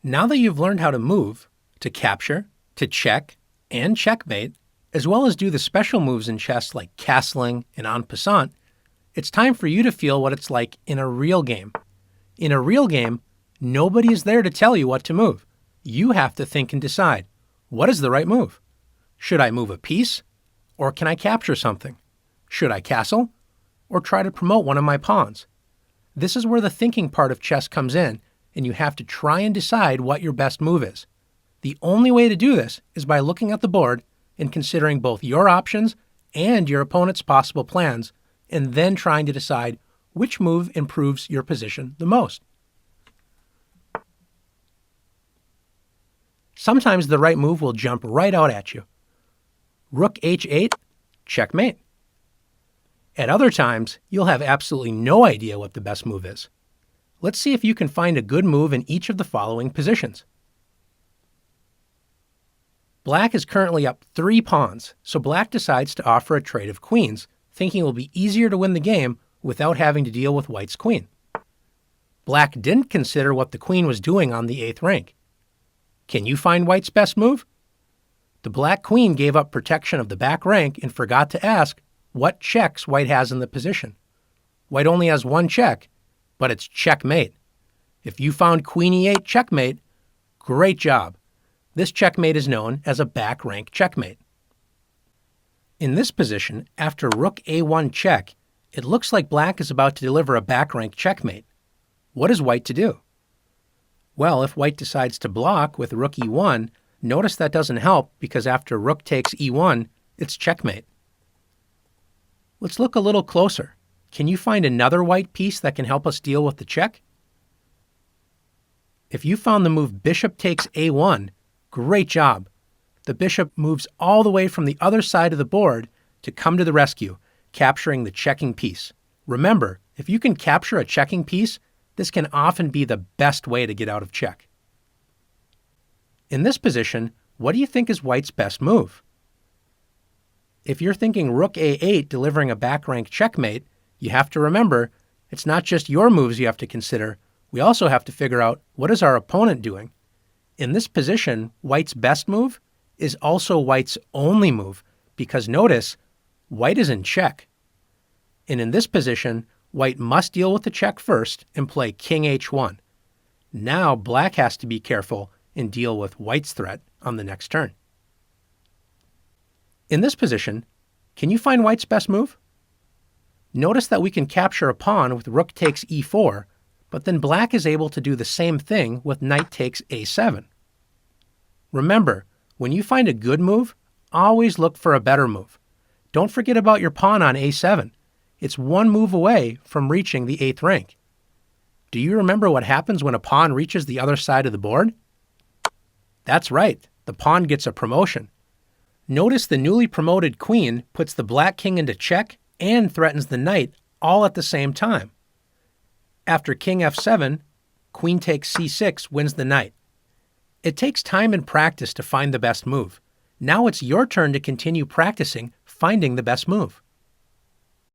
Now that you've learned how to move, to capture, to check, and checkmate, as well as do the special moves in chess like castling and en passant, it's time for you to feel what it's like in a real game. In a real game, nobody is there to tell you what to move. You have to think and decide, what is the right move? Should I move a piece? Or can I capture something? Should I castle? Or try to promote one of my pawns? This is where the thinking part of chess comes in, and you have to try and decide what your best move is. The only way to do this is by looking at the board and considering both your options and your opponent's possible plans, and then trying to decide which move improves your position the most. Sometimes the right move will jump right out at you. Rook h8, checkmate. At other times, you'll have absolutely no idea what the best move is. Let's see if you can find a good move in each of the following positions. Black is currently up 3 pawns, so Black decides to offer a trade of queens, thinking it will be easier to win the game without having to deal with White's queen. Black didn't consider what the queen was doing on the 8th rank. Can you find White's best move? The Black queen gave up protection of the back rank and forgot to ask what checks White has in the position. White only has 1 check, but it's checkmate. If you found Queen e8 checkmate, great job. This checkmate is known as a back rank checkmate. In this position, after Rook a1 check, it looks like Black is about to deliver a back rank checkmate. What is White to do? Well, if White decides to block with Rook e1, notice that doesn't help because after Rook takes e1, it's checkmate. Let's look a little closer. Can you find another White piece that can help us deal with the check? If you found the move Bishop takes a1, great job. The bishop moves all the way from the other side of the board to come to the rescue, capturing the checking piece. Remember, if you can capture a checking piece, this can often be the best way to get out of check. In this position, what do you think is White's best move? If you're thinking Rook a8 delivering a back rank checkmate, you have to remember, it's not just your moves you have to consider, we also have to figure out what is our opponent doing. In this position, White's best move is also White's only move, because notice, White is in check. And in this position, White must deal with the check first and play King h1. Now Black has to be careful and deal with White's threat on the next turn. In this position, can you find White's best move? Notice that we can capture a pawn with Rook takes e4, but then Black is able to do the same thing with Knight takes a7. Remember, when you find a good move, always look for a better move. Don't forget about your pawn on a7. It's 1 move away from reaching the 8th rank. Do you remember what happens when a pawn reaches the other side of the board? That's right, the pawn gets a promotion. Notice the newly promoted queen puts the Black king into check and threatens the knight all at the same time. After King f7, Queen takes c6 wins the knight. It takes time and practice to find the best move. Now it's your turn to continue practicing finding the best move.